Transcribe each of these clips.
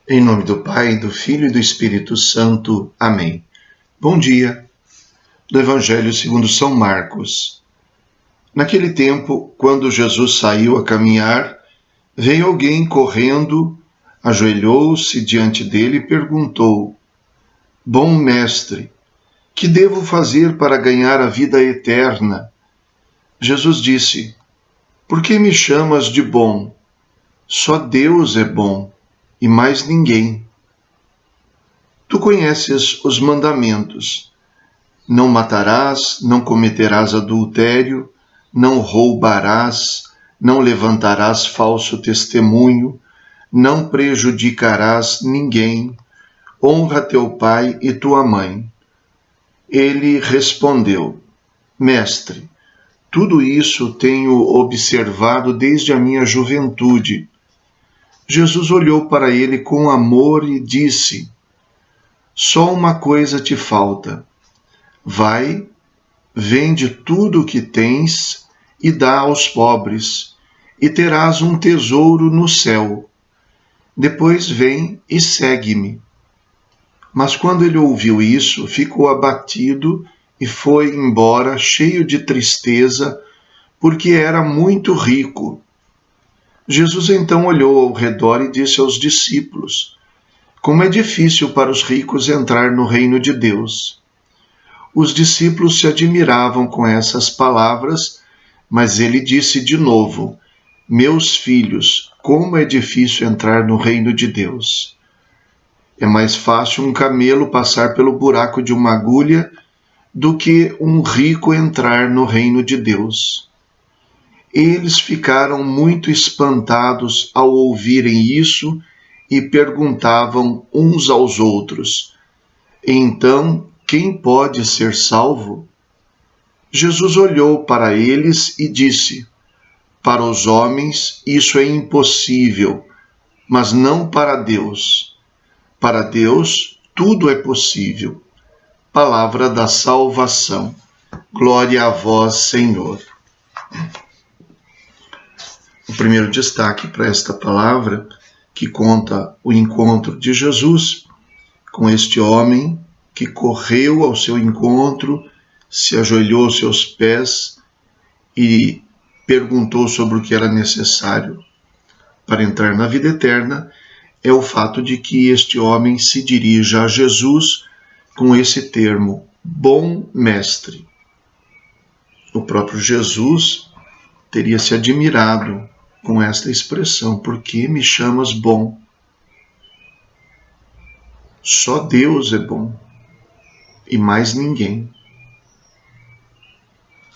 Em nome do Pai, do Filho e do Espírito Santo. Amém. Bom dia. Do Evangelho segundo São Marcos. Naquele tempo, quando Jesus saiu a caminhar, veio alguém correndo, ajoelhou-se diante dele e perguntou: Bom mestre, que devo fazer para ganhar a vida eterna? Jesus disse: Por que me chamas de bom? Só Deus é bom, e mais ninguém. Tu conheces os mandamentos: não matarás, não cometerás adultério, não roubarás, não levantarás falso testemunho, não prejudicarás ninguém, honra teu pai e tua mãe. Ele respondeu: Mestre, tudo isso tenho observado desde a minha juventude. Jesus olhou para ele com amor e disse: Só uma coisa te falta. Vai, vende tudo o que tens e dá aos pobres, e terás um tesouro no céu. Depois vem e segue-me. Mas quando ele ouviu isso, ficou abatido e foi embora cheio de tristeza, porque era muito rico. Jesus então olhou ao redor e disse aos discípulos: Como é difícil para os ricos entrar no reino de Deus. Os discípulos se admiravam com essas palavras, mas ele disse de novo: Meus filhos, como é difícil entrar no reino de Deus. É mais fácil um camelo passar pelo buraco de uma agulha do que um rico entrar no reino de Deus. Eles ficaram muito espantados ao ouvirem isso e perguntavam uns aos outros: Então, quem pode ser salvo? Jesus olhou para eles e disse: Para os homens isso é impossível, mas não para Deus. Para Deus tudo é possível. Palavra da salvação. Glória a vós, Senhor. O primeiro destaque para esta palavra, que conta o encontro de Jesus com este homem que correu ao seu encontro, se ajoelhou aos seus pés e perguntou sobre o que era necessário para entrar na vida eterna, é o fato de que este homem se dirija a Jesus com esse termo, bom mestre. O próprio Jesus teria se admirado com esta expressão: por que me chamas bom? Só Deus é bom e mais ninguém.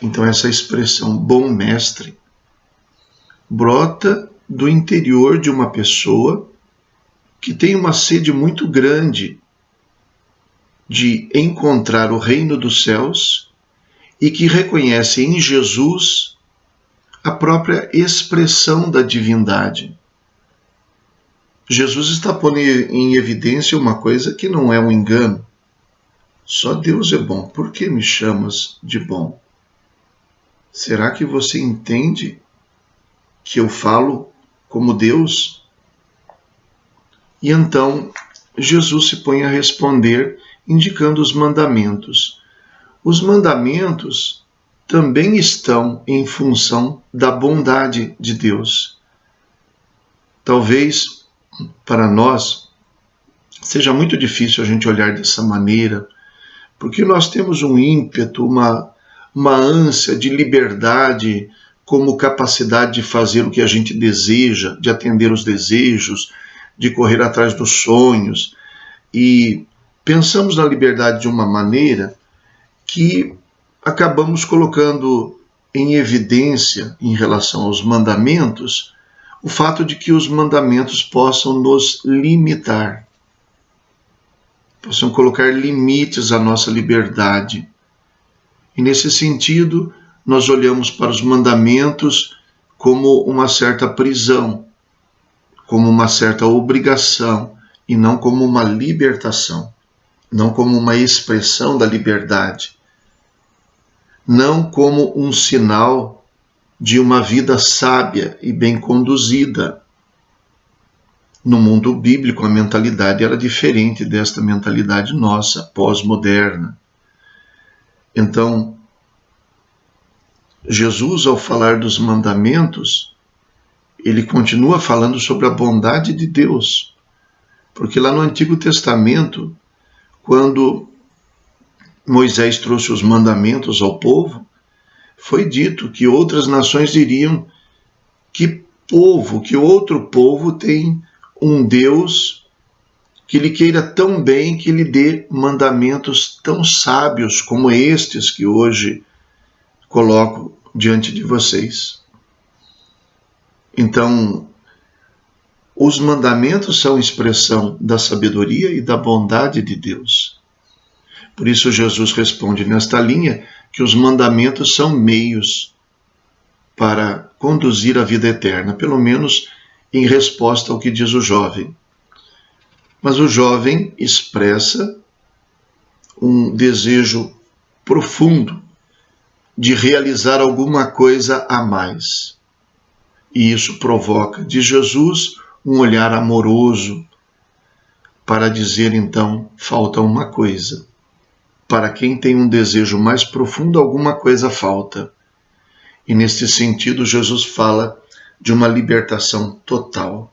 Então essa expressão bom mestre brota do interior de uma pessoa que tem uma sede muito grande de encontrar o reino dos céus e que reconhece em Jesus a própria expressão da divindade. Jesus está pondo em evidência uma coisa que não é um engano. Só Deus é bom. Por que me chamas de bom? Será que você entende que eu falo como Deus? E então Jesus se põe a responder, indicando os mandamentos. Os mandamentos também estão em função da bondade de Deus. Talvez para nós seja muito difícil a gente olhar dessa maneira, porque nós temos um ímpeto, uma ânsia de liberdade, como capacidade de fazer o que a gente deseja, de atender os desejos, de correr atrás dos sonhos, e pensamos na liberdade de uma maneira que acabamos colocando em evidência, em relação aos mandamentos, o fato de que os mandamentos possam nos limitar, possam colocar limites à nossa liberdade. E nesse sentido, nós olhamos para os mandamentos como uma certa prisão, como uma certa obrigação, e não como uma libertação, não como uma expressão da liberdade, não como um sinal de uma vida sábia e bem conduzida. no mundo bíblico a mentalidade era diferente desta mentalidade nossa, pós-moderna. Então, Jesus, ao falar dos mandamentos, ele continua falando sobre a bondade de Deus. Porque lá no Antigo Testamento, quando Moisés trouxe os mandamentos ao povo, foi dito que outras nações diriam que outro povo tem um Deus que lhe queira tão bem que lhe dê mandamentos tão sábios como estes que hoje coloco diante de vocês. Então, os mandamentos são expressão da sabedoria e da bondade de Deus. Por isso Jesus responde nesta linha que os mandamentos são meios para conduzir a vida eterna, pelo menos em resposta ao que diz o jovem. Mas o jovem expressa um desejo profundo de realizar alguma coisa a mais. E isso provoca de Jesus um olhar amoroso para dizer, então, falta uma coisa. Para quem tem um desejo mais profundo, alguma coisa falta. E neste sentido, Jesus fala de uma libertação total.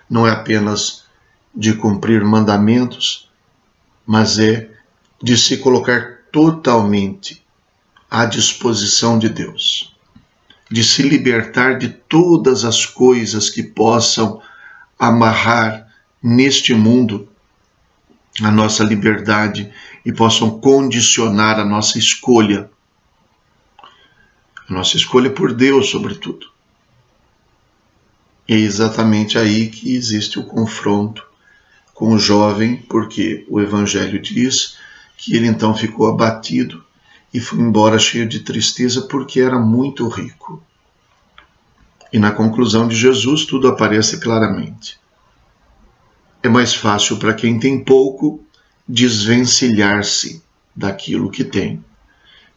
Não é apenas de cumprir mandamentos, mas é de se colocar totalmente à disposição de Deus, de se libertar de todas as coisas que possam amarrar neste mundo a nossa liberdade e possam condicionar a nossa escolha por Deus, sobretudo. É exatamente aí que existe o confronto com o jovem, porque o Evangelho diz que ele então ficou abatido e foi embora cheio de tristeza porque era muito rico. E na conclusão de Jesus tudo aparece claramente. É mais fácil para quem tem pouco desvencilhar-se daquilo que tem.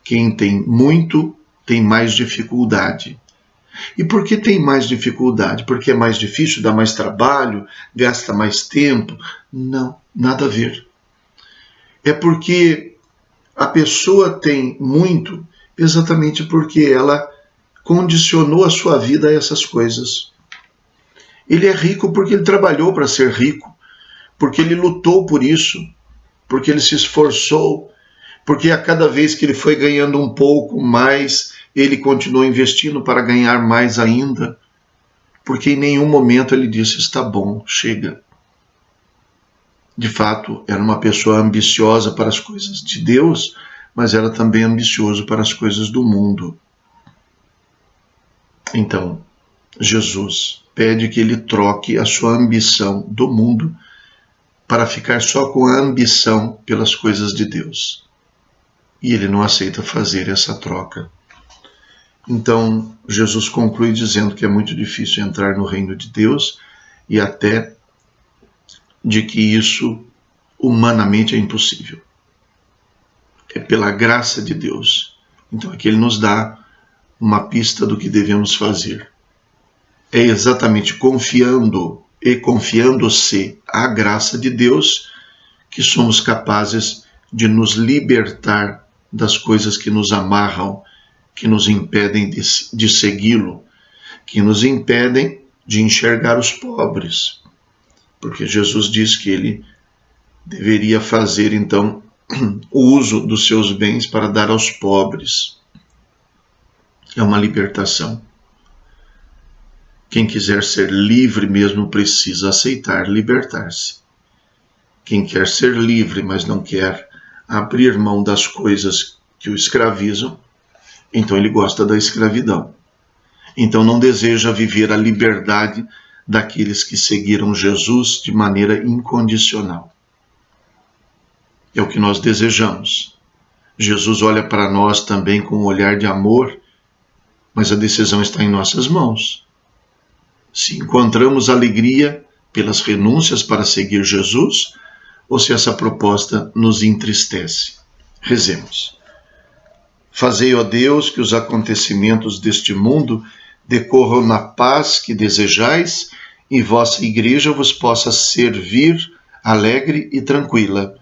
Quem tem muito tem mais dificuldade. E por que tem mais dificuldade? Porque é mais difícil, dá mais trabalho, gasta mais tempo? Não, nada a ver. É porque a pessoa tem muito exatamente porque ela condicionou a sua vida a essas coisas. Ele é rico porque ele trabalhou para ser rico, porque ele lutou por isso, porque ele se esforçou, porque a cada vez que ele foi ganhando um pouco mais, ele continuou investindo para ganhar mais ainda, porque em nenhum momento ele disse, está bom, chega. De fato, era uma pessoa ambiciosa para as coisas de Deus, mas era também ambicioso para as coisas do mundo. Então, Jesus pede que ele troque a sua ambição do mundo para ficar só com a ambição pelas coisas de Deus. E ele não aceita fazer essa troca. Então, Jesus conclui dizendo que é muito difícil entrar no reino de Deus e até de que isso humanamente é impossível. É pela graça de Deus. Então, aqui ele nos dá uma pista do que devemos fazer. É exatamente confiando-se à graça de Deus que somos capazes de nos libertar das coisas que nos amarram, que nos impedem de segui-lo, que nos impedem de enxergar os pobres. Porque Jesus diz que ele deveria fazer, então, o uso dos seus bens para dar aos pobres. É uma libertação. Quem quiser ser livre mesmo precisa aceitar libertar-se. Quem quer ser livre, mas não quer abrir mão das coisas que o escravizam, então ele gosta da escravidão. Então não deseja viver a liberdade daqueles que seguiram Jesus de maneira incondicional. É o que nós desejamos. Jesus olha para nós também com um olhar de amor, mas a decisão está em nossas mãos. Se encontramos alegria pelas renúncias para seguir Jesus, ou se essa proposta nos entristece. Rezemos. Fazei, ó Deus, que os acontecimentos deste mundo decorram na paz que desejais e vossa Igreja vos possa servir alegre e tranquila.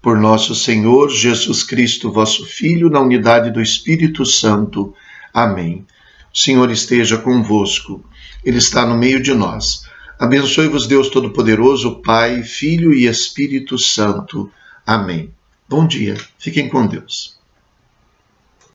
Por nosso Senhor Jesus Cristo, vosso Filho, na unidade do Espírito Santo. Amém. O Senhor esteja convosco. Ele está no meio de nós. Abençoe-vos Deus Todo-Poderoso, Pai, Filho e Espírito Santo. Amém. Bom dia. Fiquem com Deus.